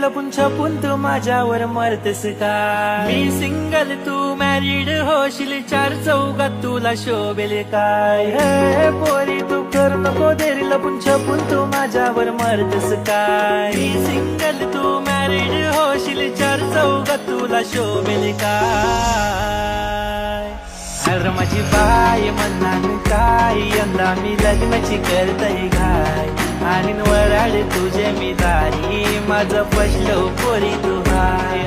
लपून छपून तू माझ्यावर मरतेस काय? मी सिंगल तू मॅरिड होशील, चार चौघात तुला शोभेल काय? हे पोरी तू कर नको देरी, लपून छपून तू माझ्यावर मरतेस काय? मी सिंगल तू मॅरिड होशील, चार चौघात तुला शोभेल काय? अरे माझी बाय म्हणणार काय, यंदा मी लग्नाची करतय घाय, आणि वराड तुझे मी दारी, माझं पशलो पोरी तू हाय.